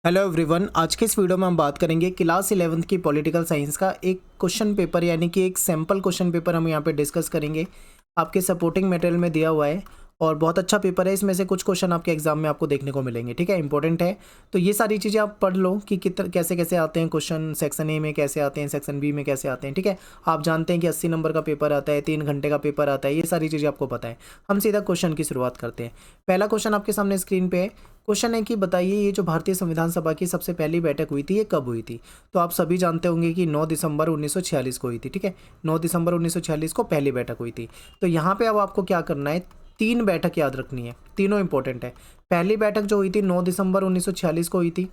Hello everyone, आज के इस वीडियो में हम बात करेंगे क्लास 11th की पॉलिटिकल साइंस का एक क्वेश्चन पेपर यानी कि एक सैम्पल क्वेश्चन पेपर हम यहाँ पे डिस्कस करेंगे। आपके सपोर्टिंग मटेरियल में दिया हुआ है और बहुत अच्छा पेपर है। इसमें से कुछ क्वेश्चन आपके एग्जाम में आपको देखने को मिलेंगे, ठीक है, इंपॉर्टेंट है। तो ये सारी चीज़ें आप पढ़ लो कि कैसे कैसे आते हैं क्वेश्चन, सेक्शन ए में कैसे आते हैं, सेक्शन बी में कैसे आते हैं, ठीक है। आप जानते हैं कि 80 नंबर का पेपर आता है, 3 घंटे का पेपर आता है, ये सारी चीज़ें आपको पता है। हम सीधा क्वेश्चन की शुरुआत करते हैं। पहला क्वेश्चन आपके सामने स्क्रीन पे है। क्वेश्चन है कि बताइए ये जो भारतीय संविधान सभा की सबसे पहली बैठक हुई थी ये कब हुई थी। तो आप सभी जानते होंगे कि 9 दिसंबर 1946 को हुई थी, ठीक है। 9 दिसंबर 1946 को पहली बैठक हुई थी। तो यहाँ पे अब आपको क्या करना है, 3 बैठक याद रखनी है, तीनों इंपॉर्टेंट है। पहली बैठक जो हुई थी 9 दिसंबर 1946 को हुई थी,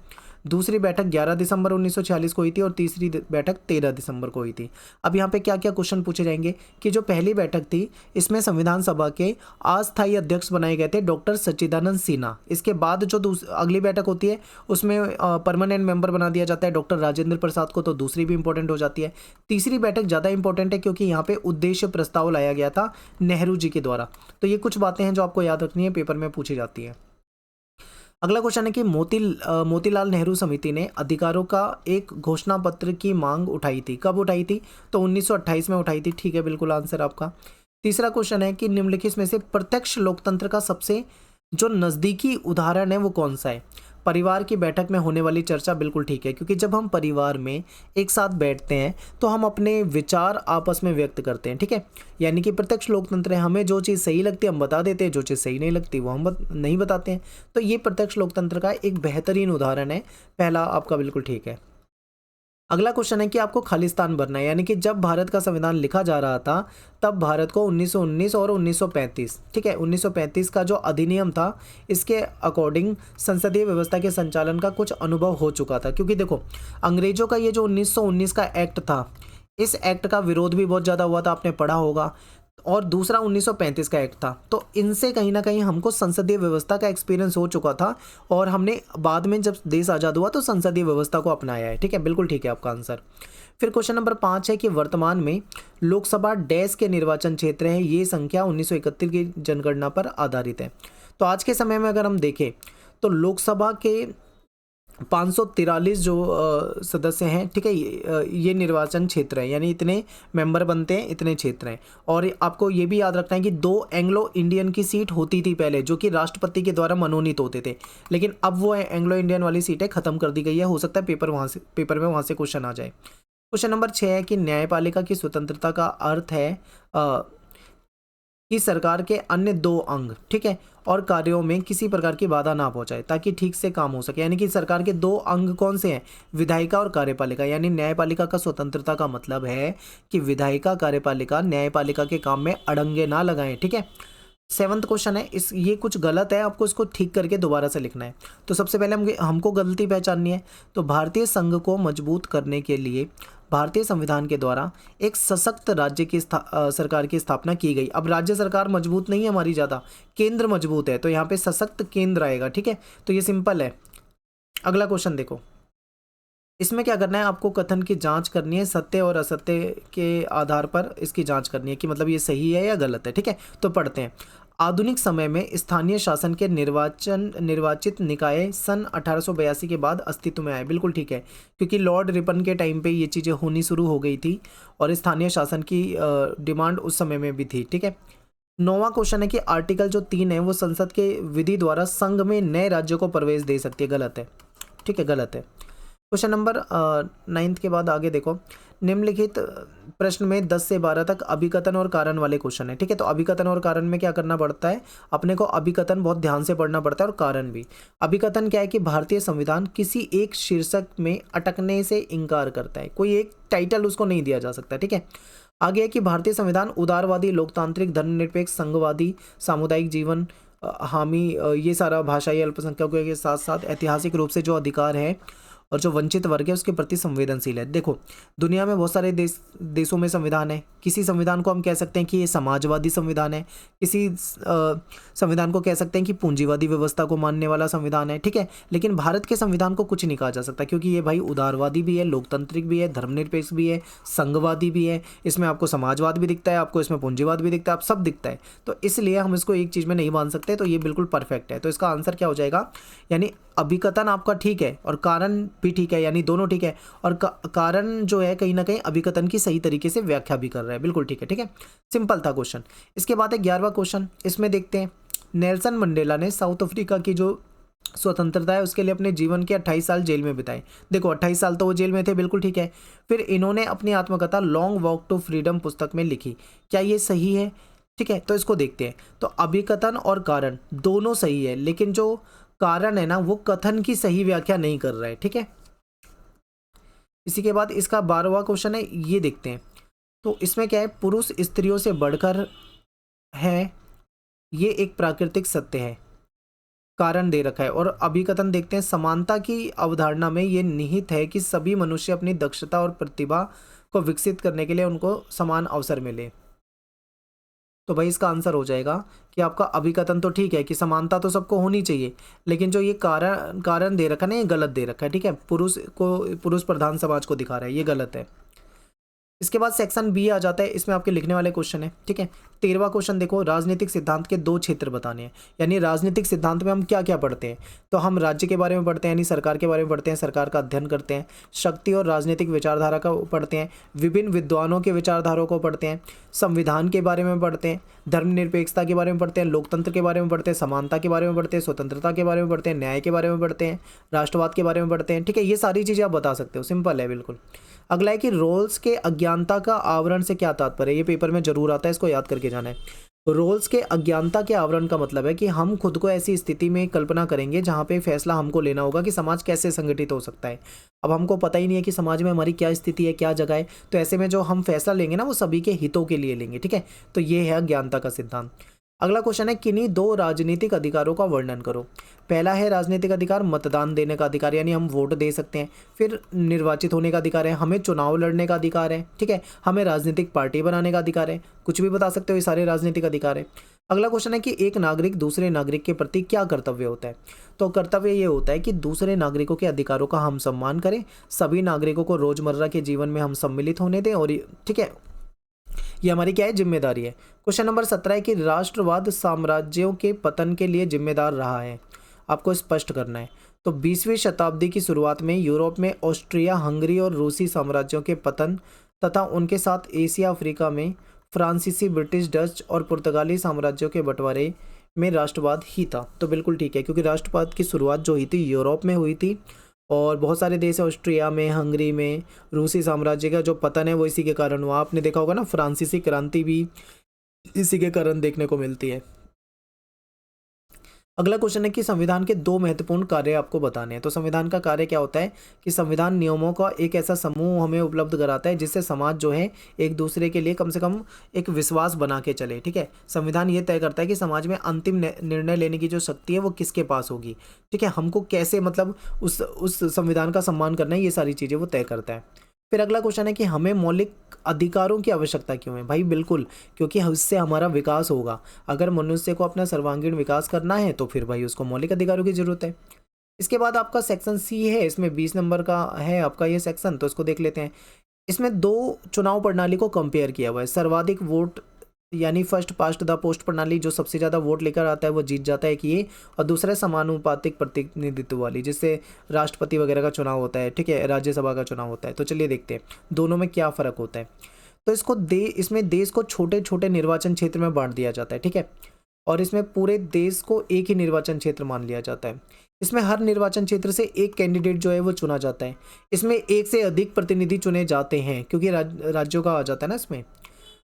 दूसरी बैठक 11 दिसंबर 1946 को हुई थी और तीसरी बैठक 13 दिसंबर को हुई थी। अब यहाँ पे क्या क्या क्वेश्चन पूछे जाएंगे कि जो पहली बैठक थी इसमें संविधान सभा के अस्थायी अध्यक्ष बनाए गए थे डॉक्टर सच्चिदानंद सिन्हा। इसके बाद जो अगली बैठक होती है उसमें परमानेंट मेंबर बना दिया जाता है डॉक्टर राजेंद्र प्रसाद को, तो दूसरी भी इंपॉर्टेंट हो जाती है। तीसरी बैठक ज़्यादा इंपॉर्टेंट है क्योंकि यहाँ पे उद्देश्य प्रस्ताव लाया गया था नेहरू जी के द्वारा। तो ये कुछ बातें हैं जो आपको याद रखनी है, पेपर में पूछी जाती है। अगला क्वेश्चन है कि मोतीलाल नेहरू समिति ने अधिकारों का एक घोषणा पत्र की मांग उठाई थी। कब उठाई थी? तो 1928 में उठाई थी, ठीक है, बिल्कुल आंसर आपका। तीसरा क्वेश्चन है कि निम्नलिखित में से प्रत्यक्ष लोकतंत्र का सबसे जो नज़दीकी उदाहरण है वो कौन सा है। परिवार की बैठक में होने वाली चर्चा, बिल्कुल ठीक है, क्योंकि जब हम परिवार में एक साथ बैठते हैं तो हम अपने विचार आपस में व्यक्त करते हैं, ठीक है। यानी कि प्रत्यक्ष लोकतंत्र है, हमें जो चीज़ सही लगती है हम बता देते हैं, जो चीज़ सही नहीं लगती वो हम नहीं बताते हैं। तो ये प्रत्यक्ष लोकतंत्र का एक बेहतरीन उदाहरण है, पहला आपका बिल्कुल ठीक है। अगला क्वेश्चन है कि आपको खालिस्तान भरना है, यानी कि जब भारत का संविधान लिखा जा रहा था तब भारत को 1919 और 1935, ठीक है, 1935 का जो अधिनियम था इसके अकॉर्डिंग संसदीय व्यवस्था के संचालन का कुछ अनुभव हो चुका था। क्योंकि देखो अंग्रेजों का ये जो 1919 का एक्ट था, इस एक्ट का विरोध भी बहुत ज़्यादा हुआ था, आपने पढ़ा होगा। और दूसरा 1935 का एक्ट था, तो इनसे कहीं ना कहीं हमको संसदीय व्यवस्था का एक्सपीरियंस हो चुका था और हमने बाद में जब देश आज़ाद हुआ तो संसदीय व्यवस्था को अपनाया है, ठीक है, बिल्कुल ठीक है आपका आंसर। फिर क्वेश्चन नंबर 5 है कि वर्तमान में लोकसभा डैश के निर्वाचन क्षेत्र है, ये संख्या 1971 की जनगणना पर आधारित है। तो आज के समय में अगर हम देखें तो लोकसभा के 543 जो सदस्य हैं, ठीक है, ये निर्वाचन क्षेत्र है, यानी इतने मेंबर बनते हैं, इतने क्षेत्र हैं। और आपको ये भी याद रखना है कि 2 एंग्लो इंडियन की सीट होती थी पहले, जो कि राष्ट्रपति के द्वारा मनोनीत होते थे, लेकिन अब वो एंग्लो इंडियन वाली सीटें खत्म कर दी गई है। हो सकता है पेपर में वहाँ से क्वेश्चन आ जाए। क्वेश्चन नंबर 6 है कि न्यायपालिका की स्वतंत्रता का अर्थ है कि सरकार के अन्य 2 अंग, ठीक है, और कार्यों में किसी प्रकार की बाधा ना पहुंचाए ताकि ठीक से काम हो सके। यानी कि सरकार के 2 अंग कौन से हैं? विधायिका और कार्यपालिका। यानी न्यायपालिका का स्वतंत्रता का मतलब है कि विधायिका कार्यपालिका न्यायपालिका के काम में अड़ंगे ना लगाएं, ठीक है। 7th क्वेश्चन है, ये कुछ गलत है, आपको इसको ठीक करके दोबारा से लिखना है। तो सबसे पहले हमको गलती पहचाननी है। तो भारतीय संघ को मजबूत करने के लिए भारतीय संविधान के द्वारा एक सशक्त राज्य की सरकार की स्थापना की गई। अब राज्य सरकार मजबूत नहीं है हमारी ज़्यादा, केंद्र मजबूत है, तो यहाँ पे सशक्त केंद्र आएगा, ठीक है। तो ये सिंपल है। अगला क्वेश्चन देखो, इसमें क्या करना है, आपको कथन की जांच करनी है, सत्य और असत्य के आधार पर इसकी जांच करनी है कि मतलब ये सही है या गलत है, ठीक है। तो पढ़ते हैं। आधुनिक समय में स्थानीय शासन के निर्वाचित निकाय सन 1882 के बाद अस्तित्व में आए, बिल्कुल ठीक है, क्योंकि लॉर्ड रिपन के टाइम पे ये चीज़ें होनी शुरू हो गई थी और स्थानीय शासन की डिमांड उस समय में भी थी, ठीक है। 9वां क्वेश्चन है कि आर्टिकल जो 3 है वो संसद के विधि द्वारा संघ में नए राज्यों को प्रवेश दे सकती है, गलत है, ठीक है, गलत है। क्वेश्चन नंबर 9 के बाद आगे देखो, निम्नलिखित प्रश्न में 10 से 12 तक अभिकथन और कारण वाले क्वेश्चन है, ठीक है। तो अभिकथन और कारण में क्या करना पड़ता है, अपने को अभिकथन बहुत ध्यान से पढ़ना पड़ता है और कारण भी। अभिकथन क्या है कि भारतीय संविधान किसी एक शीर्षक में अटकने से इनकार करता है, कोई एक टाइटल उसको नहीं दिया जा सकता, ठीक है। आगे है कि भारतीय संविधान उदारवादी, लोकतांत्रिक, धर्मनिरपेक्ष, संघवादी, सामुदायिक जीवन हामी, ये सारा भाषाई अल्पसंख्यकों के साथ साथ ऐतिहासिक रूप से जो अधिकार है और जो वंचित वर्ग है उसके प्रति संवेदनशील है। देखो दुनिया में बहुत सारे देशों में संविधान है, किसी संविधान को हम कह सकते हैं कि ये समाजवादी संविधान है, किसी संविधान को कह सकते हैं कि पूंजीवादी व्यवस्था को मानने वाला संविधान है, ठीक है। लेकिन भारत के संविधान को कुछ नहीं कहा जा सकता क्योंकि ये भाई उदारवादी भी है, लोकतांत्रिक भी है, धर्मनिरपेक्ष भी है, संघवादी भी है। इसमें आपको समाजवाद भी दिखता है, आपको इसमें पूंजीवाद भी दिखता है, आप सब दिखता है, तो इसलिए हम इसको एक चीज़ में नहीं मान सकते। तो ये बिल्कुल परफेक्ट है, तो इसका आंसर क्या हो जाएगा, यानी अभिकथन आपका ठीक है और कारण भी ठीक है, यानी दोनों ठीक है, और कारण जो है कहीं ना कहीं अभिकथन की सही तरीके से व्याख्या भी कर रहा है, बिल्कुल ठीक है। ठीक है, सिंपल था क्वेश्चन। इसके बाद है 11वां क्वेश्चन, इसमें देखते हैं नेल्सन मंडेला ने साउथ अफ्रीका की जो स्वतंत्रता है उसके लिए अपने जीवन के 28 साल जेल में बिताए। देखो 28 साल तो वो जेल में थे, बिल्कुल ठीक है। फिर इन्होंने अपनी आत्मकथा लॉन्ग वॉक टू फ्रीडम पुस्तक में लिखी, क्या ये सही है? ठीक है, तो इसको देखते हैं। तो अभिकथन और कारण दोनों सही है, लेकिन जो कारण है ना वो कथन की सही व्याख्या नहीं कर रहा है। ठीक है, इसी के बाद इसका 12वां क्वेश्चन है, ये देखते हैं। तो इसमें क्या है, पुरुष स्त्रियों से बढ़कर है, ये एक प्राकृतिक सत्य है, कारण दे रखा है। और अभिकथन देखते हैं, समानता की अवधारणा में ये निहित है कि सभी मनुष्य अपनी दक्षता और प्रतिभा को विकसित करने के लिए उनको समान अवसर मिले। तो भाई इसका आंसर हो जाएगा कि आपका अभिकथन तो ठीक है कि समानता तो सबको होनी चाहिए, लेकिन जो ये कारण दे रखा है ना, ये गलत दे रखा है। ठीक है, पुरुष प्रधान समाज को दिखा रहा है, ये गलत है। इसके बाद सेक्शन बी आ जाता है, इसमें आपके लिखने वाले क्वेश्चन है। ठीक है, 13वां क्वेश्चन देखो, राजनीतिक सिद्धांत के 2 क्षेत्र बताने हैं। यानी राजनीतिक सिद्धांत में हम क्या क्या पढ़ते हैं, तो हम राज्य के बारे में पढ़ते हैं, यानी सरकार के बारे में पढ़ते हैं, सरकार का अध्ययन करते हैं, शक्ति और राजनीतिक विचारधारा का पढ़ते हैं, विभिन्न विद्वानों के विचारधाराओं को पढ़ते हैं, संविधान के बारे में पढ़ते हैं, धर्मनिरपेक्षता के बारे में पढ़ते हैं, लोकतंत्र के बारे में पढ़ते हैं, समानता के बारे में पढ़ते हैं, स्वतंत्रता के बारे में पढ़ते हैं, न्याय के बारे में पढ़ते हैं, राष्ट्रवाद के बारे में पढ़ते हैं। ठीक है, ये सारी चीज़ें आप बता सकते हो, सिंपल है बिल्कुल। अगला है कि रोल्स के अज्ञानता का आवरण से क्या तात्पर्य है, ये पेपर में जरूर आता है, इसको याद करके जाना है। रोल्स के अज्ञानता के आवरण का मतलब है कि हम खुद को ऐसी स्थिति में कल्पना करेंगे जहाँ पे फैसला हमको लेना होगा कि समाज कैसे संगठित हो सकता है। अब हमको पता ही नहीं है कि समाज में हमारी क्या स्थिति है, क्या जगह है, तो ऐसे में जो हम फैसला लेंगे ना वो सभी के हितों के लिए लेंगे। ठीक है, तो ये है अज्ञानता का सिद्धांत। अगला क्वेश्चन है, किन्हीं 2 राजनीतिक अधिकारों का वर्णन करो। पहला है राजनीतिक अधिकार, मतदान देने का अधिकार, यानी हम वोट दे सकते हैं। फिर निर्वाचित होने का अधिकार है, हमें चुनाव लड़ने का अधिकार है। ठीक है, हमें राजनीतिक पार्टी बनाने का अधिकार है, कुछ भी बता सकते हो, ये सारे राजनीतिक अधिकार है। अगला क्वेश्चन है कि एक नागरिक दूसरे नागरिक के प्रति क्या कर्तव्य होता है। तो कर्तव्य ये होता है कि दूसरे नागरिकों के अधिकारों का हम सम्मान करें, सभी नागरिकों को रोजमर्रा के जीवन में हम सम्मिलित होने दें, और ठीक है, ये हमारी क्या है, जिम्मेदारी है। क्वेश्चन नंबर 17 है कि राष्ट्रवाद साम्राज्यों के पतन के लिए जिम्मेदार रहा है, आपको स्पष्ट करना है। तो 20वीं शताब्दी की शुरुआत में यूरोप में ऑस्ट्रिया हंगरी और रूसी साम्राज्यों के पतन तथा उनके साथ एशिया अफ्रीका में फ्रांसीसी ब्रिटिश डच और पुर्तगाली साम्राज्यों के बंटवारे में राष्ट्रवाद ही था। तो बिल्कुल ठीक है, क्योंकि राष्ट्रवाद की शुरुआत जो हुई थी यूरोप में हुई थी, और बहुत सारे देश है, ऑस्ट्रिया में, हंगरी में, रूसी साम्राज्य का जो पतन है वो इसी के कारण हुआ। आपने देखा होगा ना, फ्रांसीसी क्रांति भी इसी के कारण देखने को मिलती है। अगला क्वेश्चन है कि संविधान के 2 महत्वपूर्ण कार्य आपको बताने हैं। तो संविधान का कार्य क्या होता है कि संविधान नियमों का एक ऐसा समूह हमें उपलब्ध कराता है जिससे समाज जो है एक दूसरे के लिए कम से कम एक विश्वास बना के चले। ठीक है, संविधान ये तय करता है कि समाज में अंतिम निर्णय लेने की जो शक्ति है वो किसके पास होगी। ठीक है, हमको कैसे मतलब उस संविधान का सम्मान करना है, ये सारी चीज़ें वो तय करता है। फिर अगला क्वेश्चन है कि हमें मौलिक अधिकारों की आवश्यकता क्यों है। भाई बिल्कुल, क्योंकि उससे हमारा विकास होगा। अगर मनुष्य को अपना सर्वांगीण विकास करना है तो फिर भाई उसको मौलिक अधिकारों की जरूरत है। इसके बाद आपका सेक्शन सी है, इसमें 20 नंबर का है आपका ये सेक्शन, तो इसको देख लेते हैं। इसमें 2 चुनाव प्रणाली को कंपेयर किया हुआ है। सर्वाधिक वोट यानी फर्स्ट पास्ट द पोस्ट प्रणाली, जो सबसे ज़्यादा वोट लेकर आता है वो जीत जाता है कि ये, और दूसरा समानुपातिक प्रतिनिधित्व वाली, जिससे राष्ट्रपति वगैरह का चुनाव होता है। ठीक है, राज्यसभा का चुनाव होता है। तो चलिए देखते हैं दोनों में क्या फ़र्क होता है। तो इसमें देश को छोटे छोटे निर्वाचन क्षेत्र में बांट दिया जाता है। ठीक है, और इसमें पूरे देश को एक ही निर्वाचन क्षेत्र मान लिया जाता है। इसमें हर निर्वाचन क्षेत्र से एक कैंडिडेट जो है वो चुना जाता है। इसमें एक से अधिक प्रतिनिधि चुने जाते हैं, क्योंकि राज्यों का आ जाता है ना इसमें।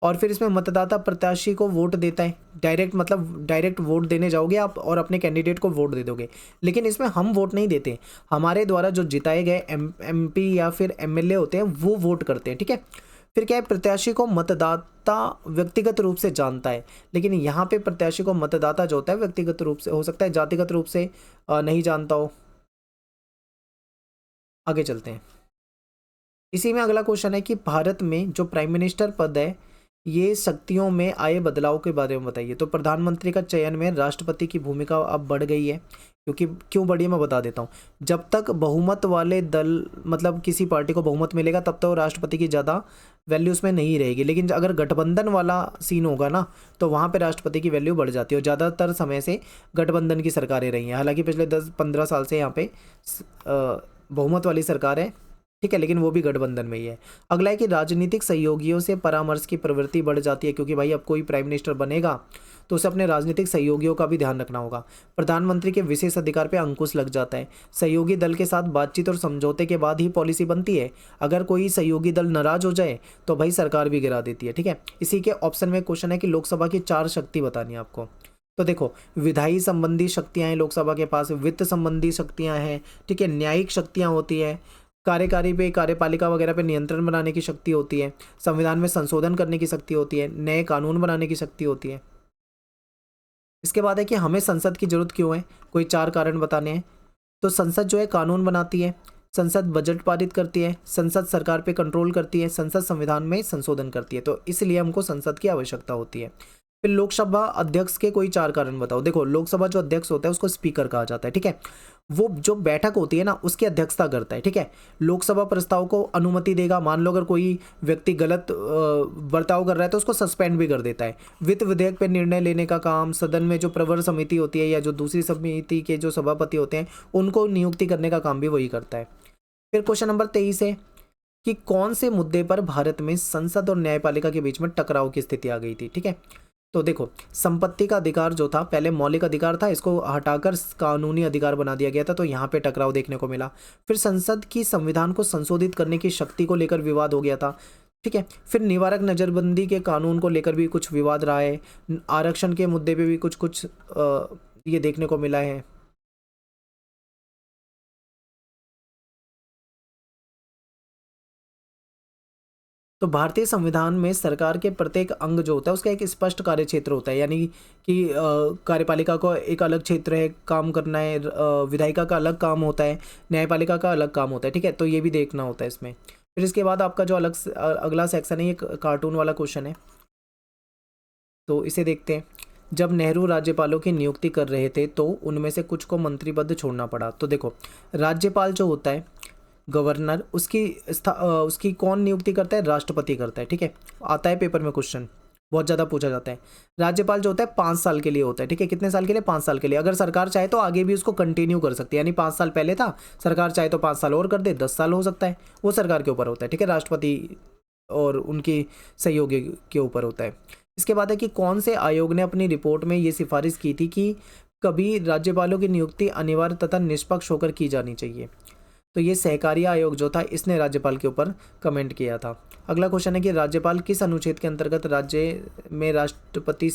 और फिर इसमें मतदाता प्रत्याशी को वोट देता है, डायरेक्ट, मतलब डायरेक्ट वोट देने जाओगे आप और अपने कैंडिडेट को वोट दे दोगे। लेकिन इसमें हम वोट नहीं देते, हमारे द्वारा जो जिताए गए MP या फिर MLA होते हैं वो वोट करते हैं। ठीक है, फिर क्या है, प्रत्याशी को मतदाता व्यक्तिगत रूप से जानता है, लेकिन यहाँ पे प्रत्याशी को मतदाता जो होता है व्यक्तिगत रूप से, हो सकता है जातिगत रूप से नहीं जानता हो। आगे चलते हैं। इसी में अगला क्वेश्चन है कि भारत में जो प्राइम मिनिस्टर पद है, ये शक्तियों में आए बदलाव के बारे में बताइए। तो प्रधानमंत्री का चयन में राष्ट्रपति की भूमिका अब बढ़ गई है। क्योंकि क्यों बढ़ी है मैं बता देता हूँ। जब तक बहुमत वाले दल, मतलब किसी पार्टी को बहुमत मिलेगा, तब तक राष्ट्रपति की ज़्यादा वैल्यू उसमें नहीं रहेगी। लेकिन अगर गठबंधन वाला सीन होगा ना, तो वहाँ पे राष्ट्रपति की वैल्यू बढ़ जाती है। और ज़्यादातर समय से गठबंधन की सरकारें रही हैं। हालांकि पिछले 10-15 साल से यहाँ पे बहुमत वाली सरकार है, ठीक है, लेकिन वो भी गठबंधन में ही है। अगला है कि राजनीतिक सहयोगियों से परामर्श की प्रवृत्ति बढ़ जाती है, क्योंकि भाई अब कोई प्राइम मिनिस्टर बनेगा तो उसे अपने राजनीतिक सहयोगियों का भी ध्यान रखना होगा। प्रधानमंत्री के विशेष अधिकार पे अंकुश लग जाता है। सहयोगी दल के साथ बातचीत और समझौते के बाद ही पॉलिसी बनती है। अगर कोई सहयोगी दल नाराज हो जाए तो भाई सरकार भी गिरा देती है, ठीक है। इसी के ऑप्शन में क्वेश्चन है कि लोकसभा की 4 शक्ति बतानी है आपको। तो देखो, विधायी संबंधी शक्तियां हैं लोकसभा के पास, वित्त संबंधी शक्तियां हैं, ठीक है, न्यायिक शक्तियां होती है, कार्यकारी पे, कार्यपालिका वगैरह पे नियंत्रण बनाने की शक्ति होती है, संविधान में संशोधन करने की शक्ति होती है, नए कानून बनाने की शक्ति होती है। इसके बाद है कि हमें संसद की जरूरत क्यों है, कोई 4 कारण बताने हैं। तो संसद जो है कानून बनाती है, संसद बजट पारित करती है, संसद सरकार पे कंट्रोल करती है, संसद संविधान में संशोधन करती है। तो इसलिए हमको संसद की आवश्यकता होती है। फिर लोकसभा अध्यक्ष के कोई 4 कारण बताओ। देखो, लोकसभा जो अध्यक्ष होता है उसको स्पीकर कहा जाता है, ठीक है। वो जो बैठक होती है ना, उसकी अध्यक्षता करता है, ठीक है। लोकसभा प्रस्ताव को अनुमति देगा। मान लो अगर कोई व्यक्ति गलत बर्ताव कर रहा है तो उसको सस्पेंड भी कर देता है। वित्त विधेयक पर निर्णय लेने का काम सदन में जो प्रवर समिति होती है या जो दूसरी समिति के जो सभापति होते हैं उनको नियुक्ति करने का काम भी वही करता है। फिर क्वेश्चन नंबर 23 है कि कौन से मुद्दे पर भारत में संसद और न्यायपालिका के बीच में टकराव की स्थिति आ गई थी, ठीक है। तो देखो, संपत्ति का अधिकार जो था पहले मौलिक अधिकार था, इसको हटाकर कानूनी अधिकार बना दिया गया था, तो यहाँ पे टकराव देखने को मिला। फिर संसद की संविधान को संशोधित करने की शक्ति को लेकर विवाद हो गया था, ठीक है। फिर निवारक नजरबंदी के कानून को लेकर भी कुछ विवाद रहा है। आरक्षण के मुद्दे पे भी कुछ कुछ ये देखने को मिला है। तो भारतीय संविधान में सरकार के प्रत्येक अंग जो होता है उसका एक स्पष्ट कार्य क्षेत्र होता है, यानी कि कार्यपालिका का एक अलग क्षेत्र है, काम करना है, विधायिका का अलग काम होता है, न्यायपालिका का अलग काम होता है, ठीक है। तो ये भी देखना होता है इसमें। फिर इसके बाद आपका जो अगला सेक्शन है, ये कार्टून वाला क्वेश्चन है, तो इसे देखते हैं। जब नेहरू राज्यपालों की नियुक्ति कर रहे थे तो उनमें से कुछ को मंत्री पद छोड़ना पड़ा। तो देखो, राज्यपाल जो होता है, गवर्नर, उसकी कौन नियुक्ति करता है, राष्ट्रपति करता है, ठीक है। आता है पेपर में क्वेश्चन, बहुत ज़्यादा पूछा जाता है। राज्यपाल जो होता है 5 साल के लिए होता है, ठीक है। कितने साल के लिए, 5 साल के लिए। अगर सरकार चाहे तो आगे भी उसको कंटिन्यू कर सकती है, यानी 5 साल पहले था, सरकार चाहे तो 5 साल और कर दे, 10 साल हो सकता है, वो सरकार के ऊपर होता है, ठीक है। राष्ट्रपति और उनकी सहयोगी के ऊपर होता है। इसके बाद है कि कौन से आयोग ने अपनी रिपोर्ट में ये सिफारिश की थी कि कभी राज्यपालों की नियुक्ति अनिवार्य तथा निष्पक्ष होकर की जानी चाहिए। तो ये सहकारी आयोग जो था इसने राज्यपाल के ऊपर कमेंट किया था। अगला क्वेश्चन है कि राज्यपाल किस अनुच्छेद के अंतर्गत राज्य में राष्ट्रपति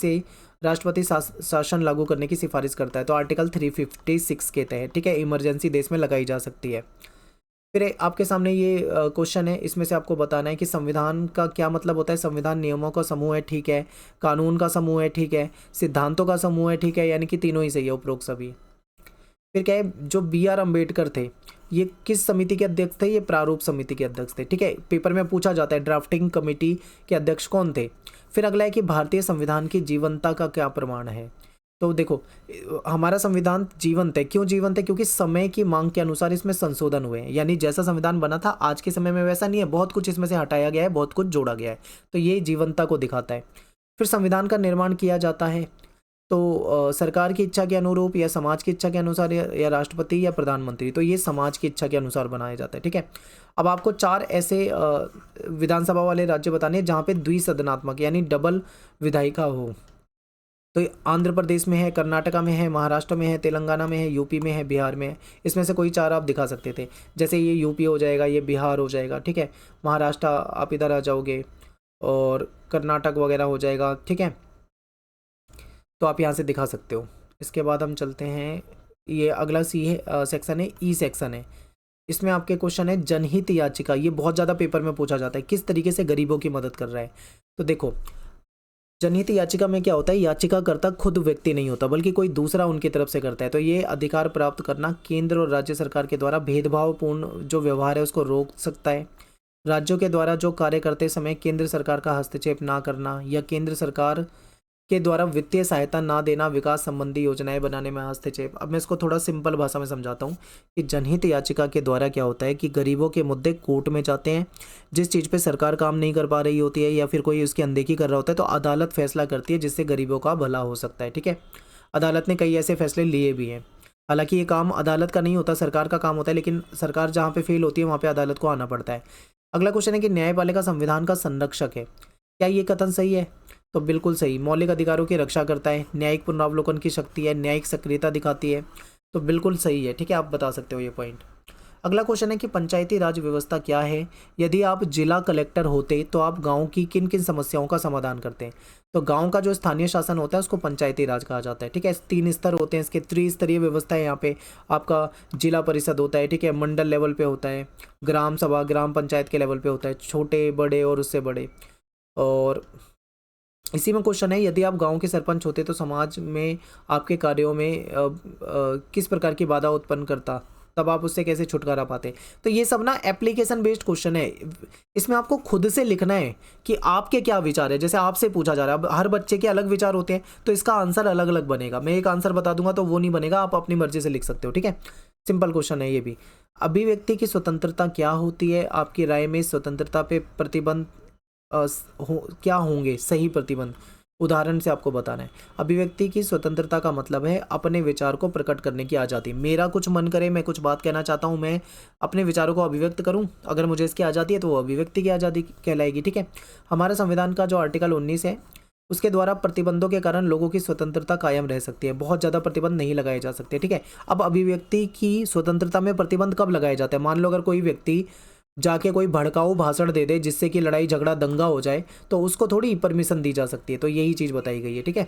शासन लागू करने की सिफारिश करता है। तो आर्टिकल 356 के तहत, ठीक है, इमरजेंसी देश में लगाई जा सकती है। फिर आपके सामने ये क्वेश्चन है, इसमें से आपको बताना है कि संविधान का क्या मतलब होता है। संविधान नियमों का समूह है, ठीक है, कानून का समूह है, ठीक है, सिद्धांतों का समूह है, ठीक है, यानी कि तीनों ही सही है, उपरोक्त सभी। फिर क्या है, जो B.R. अम्बेडकर थे ये किस समिति के अध्यक्ष थे, ये प्रारूप समिति के अध्यक्ष थे, ठीक है। पेपर में पूछा जाता है ड्राफ्टिंग कमेटी के अध्यक्ष कौन थे। फिर अगला है कि भारतीय संविधान की जीवंतता का क्या प्रमाण है। तो देखो, हमारा संविधान जीवंत है। क्यों जीवंत है, क्योंकि समय की मांग के अनुसार इसमें संशोधन हुए हैं, यानी जैसा संविधान बना था आज के समय में वैसा नहीं है, बहुत कुछ इसमें से हटाया गया है, बहुत कुछ जोड़ा गया है, तो ये जीवंतता को दिखाता है। फिर संविधान का निर्माण किया जाता है तो सरकार की इच्छा के अनुरूप या समाज की इच्छा के अनुसार या राष्ट्रपति या प्रधानमंत्री, तो ये समाज की इच्छा के अनुसार बनाया जाता है, ठीक है। अब आपको 4 ऐसे विधानसभा वाले राज्य बताने हैं जहाँ पे द्विसदनात्मक यानी डबल विधायिका हो। तो आंध्र प्रदेश में है, कर्नाटका में है, महाराष्ट्र में है, तेलंगाना में है, यूपी में है, बिहार में है। इसमें से कोई 4 आप दिखा सकते थे, जैसे ये यूपी हो जाएगा, ये बिहार हो जाएगा, ठीक है, महाराष्ट्र आप इधर आ जाओगे और कर्नाटक वगैरह हो जाएगा, ठीक है। तो आप यहाँ से दिखा सकते हो। इसके बाद हम चलते हैं, ये अगला सेक्शन है, ई सेक्शन है। इसमें आपके क्वेश्चन है जनहित याचिका। ये बहुत ज़्यादा पेपर में पूछा जाता है, किस तरीके से गरीबों की मदद कर रहा है। तो देखो, जनहित याचिका में क्या होता है, याचिकाकर्ता खुद व्यक्ति नहीं होता बल्कि कोई दूसरा उनकी तरफ से करता है। तो ये अधिकार प्राप्त करना केंद्र और राज्य सरकार के द्वारा भेदभावपूर्ण जो व्यवहार है उसको रोक सकता है। राज्यों के द्वारा जो कार्य करते समय केंद्र सरकार का हस्तक्षेप ना करना, या केंद्र सरकार के द्वारा वित्तीय सहायता ना देना, विकास संबंधी योजनाएं बनाने में हस्तक्षेप। अब मैं इसको थोड़ा सिंपल भाषा में समझाता हूँ कि जनहित याचिका के द्वारा क्या होता है कि गरीबों के मुद्दे कोर्ट में जाते हैं, जिस चीज़ पे सरकार काम नहीं कर पा रही होती है या फिर कोई उसकी अनदेखी कर रहा होता है तो अदालत फैसला करती है, जिससे गरीबों का भला हो सकता है। ठीक है, अदालत ने कई ऐसे फैसले लिए भी हैं। हालांकि ये काम अदालत का नहीं होता, सरकार का काम होता है, लेकिन सरकार जहाँ पे फेल होती है वहाँ पे अदालत को आना पड़ता है। अगला क्वेश्चन है कि न्यायपालिका संविधान का संरक्षक है, क्या ये कथन सही है? तो बिल्कुल सही, मौलिक अधिकारों की रक्षा करता है, न्यायिक पुनरावलोकन की शक्ति है, न्यायिक सक्रियता दिखाती है, तो बिल्कुल सही है। ठीक है, आप बता सकते हो ये पॉइंट। अगला क्वेश्चन है कि पंचायती राज व्यवस्था क्या है? यदि आप जिला कलेक्टर होते तो आप गांव की किन किन समस्याओं का समाधान करते हैं? तो गांव का जो स्थानीय शासन होता है उसको पंचायती राज कहा जाता है। ठीक है, 3 स्तर होते हैं इसके, त्रिस्तरीय व्यवस्था है यहाँ पे। आपका जिला परिषद होता है, ठीक है, मंडल लेवल पे होता है, ग्राम सभा ग्राम पंचायत के लेवल पे होता है, छोटे बड़े और उससे बड़े। और इसी में क्वेश्चन है, यदि आप गांव के सरपंच होते तो समाज में आपके कार्यों में किस प्रकार की बाधा उत्पन्न करता, तब आप उससे कैसे छुटकारा पाते? तो ये सब ना एप्लीकेशन बेस्ड क्वेश्चन है, इसमें आपको खुद से लिखना है कि आपके क्या विचार है। जैसे आपसे पूछा जा रहा है, अब हर बच्चे के अलग विचार होते हैं तो इसका आंसर अलग अलग बनेगा। मैं एक आंसर बता दूंगा तो वो नहीं बनेगा, आप अपनी मर्जी से लिख सकते हो। ठीक है, सिंपल क्वेश्चन है ये भी। अभिव्यक्ति की स्वतंत्रता क्या होती है? आपकी राय में स्वतंत्रता पे प्रतिबंध क्या होंगे सही प्रतिबंध? उदाहरण से आपको बताना है। अभिव्यक्ति की स्वतंत्रता का मतलब है अपने विचार को प्रकट करने की आज़ादी। मेरा कुछ मन करे, मैं कुछ बात कहना चाहता हूँ, मैं अपने विचारों को अभिव्यक्त करूँ, अगर मुझे इसकी आज़ादी है तो वो अभिव्यक्ति की आज़ादी कहलाएगी। ठीक है, हमारे संविधान का जो आर्टिकल 19 है उसके द्वारा प्रतिबंधों के कारण लोगों की स्वतंत्रता कायम रह सकती है, बहुत ज़्यादा प्रतिबंध नहीं लगाए जा सकते। ठीक है, अब अभिव्यक्ति की स्वतंत्रता में प्रतिबंध कब लगाए जाते हैं? मान लो अगर कोई व्यक्ति जाके कोई भड़काऊ भाषण दे दे जिससे कि लड़ाई झगड़ा दंगा हो जाए तो उसको थोड़ी परमिशन दी जा सकती है, तो यही चीज़ बताई गई है। ठीक है,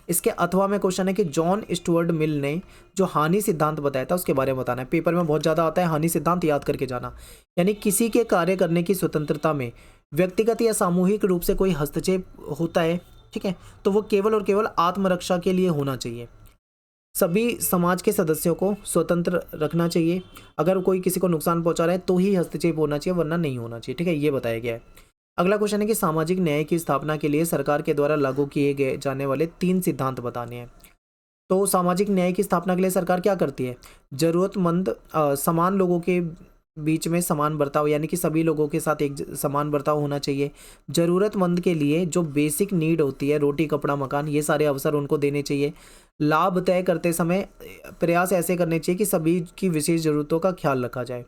इसके अथवा में क्वेश्चन है कि जॉन स्टुअर्ट मिल ने जो हानि सिद्धांत बताया था उसके बारे में बताना है। पेपर में बहुत ज़्यादा आता है, हानि सिद्धांत याद करके जाना। यानी किसी के कार्य करने की स्वतंत्रता में व्यक्तिगत या सामूहिक रूप से कोई हस्तक्षेप होता है, ठीक है, तो वो केवल और केवल आत्मरक्षा के लिए होना चाहिए। सभी समाज के सदस्यों को स्वतंत्र रखना चाहिए, अगर कोई किसी को नुकसान पहुंचा रहा है तो ही हस्तक्षेप होना चाहिए, वरना नहीं होना चाहिए। ठीक है, ये बताया गया है। अगला क्वेश्चन है कि सामाजिक न्याय की स्थापना के लिए सरकार के द्वारा लागू किए गए जाने वाले 3 सिद्धांत बताने हैं। तो सामाजिक न्याय की स्थापना के लिए सरकार क्या करती है? जरूरतमंद समान लोगों के बीच में समान बर्ताव, यानी कि सभी लोगों के साथ एक समान बर्ताव होना चाहिए। ज़रूरतमंद के लिए जो बेसिक नीड होती है, रोटी कपड़ा मकान, ये सारे अवसर उनको देने चाहिए। लाभ तय करते समय प्रयास ऐसे करने चाहिए कि सभी की विशेष ज़रूरतों का ख्याल रखा जाए।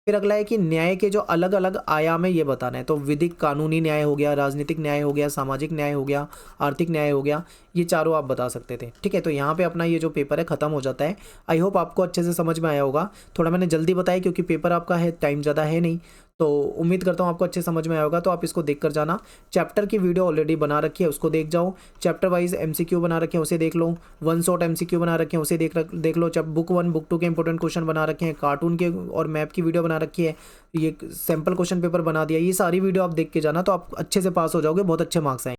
फिर अगला है कि न्याय के जो अलग अलग आयाम है ये बताना है। तो विधिक कानूनी न्याय हो गया, राजनीतिक न्याय हो गया, सामाजिक न्याय हो गया, आर्थिक न्याय हो गया, ये चारों आप बता सकते थे। ठीक है, तो यहाँ पे अपना ये जो पेपर है ख़त्म हो जाता है। आई होप आपको अच्छे से समझ में आया होगा। थोड़ा मैंने जल्दी बताया क्योंकि पेपर आपका है, टाइम ज़्यादा है नहीं, तो उम्मीद करता हूँ आपको अच्छे समझ में आया होगा। तो आप इसको देख कर जाना। चैप्टर की वीडियो ऑलरेडी बना रखी है, उसको देख जाओ। चैप्टर वाइज MCQ बना रखे हैं, उसे देख लो। 1 शॉट MCQ बना रखे हैं, उसे देख लो। जब बुक 1 बुक 2 के इंपॉर्टेंट क्वेश्चन बना रखे हैं, कार्टून के और मैप की वीडियो बना रखी है, ये सैम्पल क्वेश्चन पेपर बना दिया। ये सारी वीडियो आप देख के जाना तो आप अच्छे से पास हो जाओगे, बहुत अच्छे मार्क्स आएंगे।